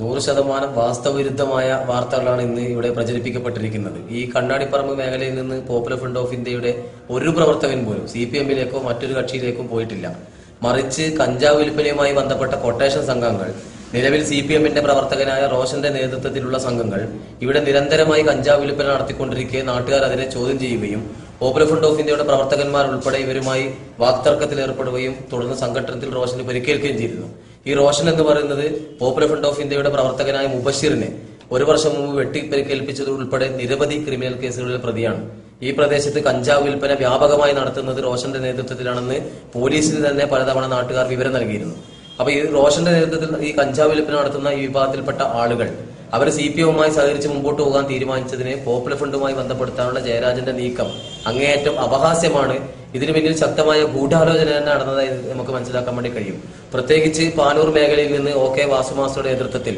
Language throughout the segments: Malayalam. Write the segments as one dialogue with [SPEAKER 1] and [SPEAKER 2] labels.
[SPEAKER 1] 100% വാസ്തവവിരുദ്ധമായ വാർത്തകളാണ് ഇന്ന് ഇവിടെ പ്രചരിപ്പിക്കപ്പെട്ടിരിക്കുന്നത്. ഈ കണ്ണാടിപ്പറമ്പ് മേഖലയിൽ നിന്ന് പോപ്പുലർ ഫ്രണ്ട് ഓഫ് ഇന്ത്യയുടെ ഒരു പ്രവർത്തകൻ പോലും CPM-ലേക്കോ മറ്റൊരു കക്ഷിയിലേക്കും പോയിട്ടില്ല. മറിച്ച് കഞ്ചാവ് വിൽപ്പനയുമായി ബന്ധപ്പെട്ട കൊട്ടേഷൻ സംഘങ്ങൾ, നിലവിൽ CPM-ന്റെ പ്രവർത്തകനായ റോഷന്റെ നേതൃത്വത്തിലുള്ള സംഘങ്ങൾ ഇവിടെ നിരന്തരമായി കഞ്ചാവ് വിൽപ്പന നടത്തിക്കൊണ്ടിരിക്കെ നാട്ടുകാർ അതിനെ ചോദ്യം ചെയ്യുകയും പോപ്പുലർ ഫ്രണ്ട് ഓഫ് ഇന്ത്യയുടെ പ്രവർത്തകന്മാർ ഉൾപ്പെടെ ഇവരുമായി വാക്തർക്കത്തിൽ ഏർപ്പെടുകയും തുടർന്ന് സംഘട്ടനത്തിൽ റോഷന് പരിക്കേൽക്കുകയും ചെയ്തിരുന്നു. ഈ റോഷൻ എന്ന് പറയുന്നത് പോപ്പുലർ ഫ്രണ്ട് ഓഫ് ഇന്ത്യയുടെ പ്രവർത്തകനായ മുബഷിറിനെ 1 വർഷം മുമ്പ് വെട്ടിപ്പരിക്കേൽപ്പിച്ചത് ഉൾപ്പെടെ നിരവധി ക്രിമിനൽ കേസുകളിൽ പ്രതിയാണ്. ഈ പ്രദേശത്ത് കഞ്ചാവ് വിൽപ്പന വ്യാപകമായി നടത്തുന്നത് റോഷന്റെ നേതൃത്വത്തിലാണെന്ന് പോലീസിന് തന്നെ പലതവണ നാട്ടുകാർ വിവരം നൽകിയിരുന്നു. അപ്പൊ ഈ റോഷന്റെ നേതൃത്വത്തിൽ ഈ കഞ്ചാവ് വിൽപ്പന നടത്തുന്ന ഈ വിഭാഗത്തിൽപ്പെട്ട ആളുകൾ അവർ CPM-മായി സഹകരിച്ച് മുമ്പോട്ട് പോകാൻ തീരുമാനിച്ചതിനെ പോപ്പുലർ ഫ്രണ്ടുമായി ബന്ധപ്പെടുത്താനുള്ള ജയരാജന്റെ നീക്കം അങ്ങേയറ്റം അപഹാസ്യമാണ്. ഇതിനു പിന്നിൽ ശക്തമായ ഗൂഢാലോചന തന്നെ നടന്നതായി നമുക്ക് മനസ്സിലാക്കാൻ വേണ്ടി കഴിയും. പ്രത്യേകിച്ച് പാനൂർ മേഖലയിൽ നിന്ന് OK വാസുമാസ്റ്ററുടെ നേതൃത്വത്തിൽ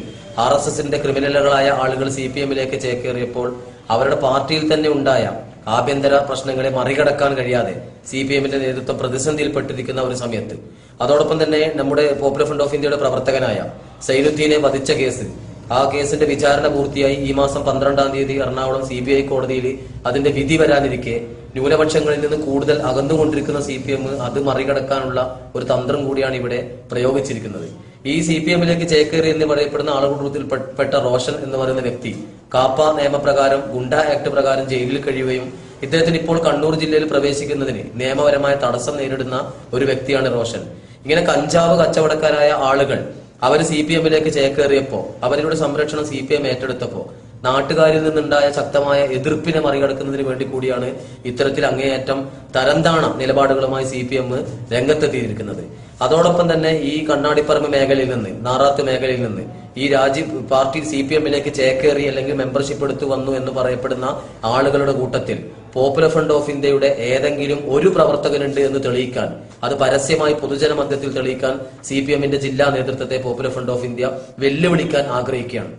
[SPEAKER 1] RSSന്റെ ക്രിമിനലുകളായ ആളുകൾ CPM-ലേക്ക് ചേക്കേറിയപ്പോൾ അവരുടെ പാർട്ടിയിൽ തന്നെ ഉണ്ടായ ആഭ്യന്തര പ്രശ്നങ്ങളെ മറികടക്കാൻ കഴിയാതെ CPM-ന്റെ നേതൃത്വം പ്രതിസന്ധിയിൽപ്പെട്ടിരിക്കുന്ന ഒരു സമയത്ത്, അതോടൊപ്പം തന്നെ നമ്മുടെ പോപ്പുലർ ഫ്രണ്ട് ഓഫ് ഇന്ത്യയുടെ പ്രവർത്തകനായ സൈനുദ്ദീനെ വധിച്ച കേസ്, ആ കേസിന്റെ വിചാരണ പൂർത്തിയായി ഈ മാസം 12-ാം തീയതി എറണാകുളം CBI കോടതിയിൽ അതിന്റെ വിധി വരാനിരിക്കെ ന്യൂനപക്ഷങ്ങളിൽ നിന്ന് കൂടുതൽ അകന്നുകൊണ്ടിരിക്കുന്ന CPM അത് മറികടക്കാനുള്ള ഒരു തന്ത്രം കൂടിയാണ് ഇവിടെ പ്രയോഗിച്ചിരിക്കുന്നത്. ഈ CPM-ലേക്ക് ചേക്കേറി എന്ന് പറയപ്പെടുന്ന ആളുകൂട്ടത്തിൽപ്പെട്ട റോഷൻ എന്ന് പറയുന്ന വ്യക്തി കാപ്പ നിയമപ്രകാരം ഗുണ്ട ആക്ട് പ്രകാരം ജയിലിൽ കഴിയുകയും ഇദ്ദേഹത്തിന് ഇപ്പോൾ കണ്ണൂർ ജില്ലയിൽ പ്രവേശിക്കുന്നതിന് നിയമപരമായ തടസ്സം നേരിടുന്ന ഒരു വ്യക്തിയാണ് റോഷൻ. ഇങ്ങനെ കഞ്ചാവ് കച്ചവടക്കാരായ ആളുകൾ അവർ CPM-ലേക്ക് ചേക്കേറിയപ്പോ, അവരുടെ സംരക്ഷണം CPM ഏറ്റെടുത്തപ്പോ നാട്ടുകാരിൽ നിന്നുണ്ടായ ശക്തമായ എതിർപ്പിനെ മറികടക്കുന്നതിന് വേണ്ടി കൂടിയാണ് ഇത്തരത്തിൽ അങ്ങേയറ്റം തരംതാണ നിലപാടുകളുമായി CPM രംഗത്തെത്തിയിരിക്കുന്നത്. അതോടൊപ്പം തന്നെ ഈ കണ്ണാടിപ്പറമ്പ് മേഖലയിൽ നിന്ന്, നാറാത്ത് മേഖലയിൽ നിന്ന് ഈ പാർട്ടി CPM-ലേക്ക് ചേക്കേറി അല്ലെങ്കിൽ മെമ്പർഷിപ്പ് എടുത്തു വന്നു എന്ന് പറയപ്പെടുന്ന ആളുകളുടെ കൂട്ടത്തിൽ പോപ്പുലർ ഫ്രണ്ട് ഓഫ് ഇന്ത്യയുടെ ഏതെങ്കിലും ഒരു പ്രവർത്തകനുണ്ട് എന്ന് തെളിയിക്കാൻ, അത് പരസ്യമായി പൊതുജന മധ്യത്തിൽ തെളിയിക്കാൻ CPM-ന്റെ ജില്ലാ നേതൃത്വത്തെ പോപ്പുലർ ഫ്രണ്ട് ഓഫ് ഇന്ത്യ വെല്ലുവിളിക്കാൻ ആഗ്രഹിക്കുകയാണ്.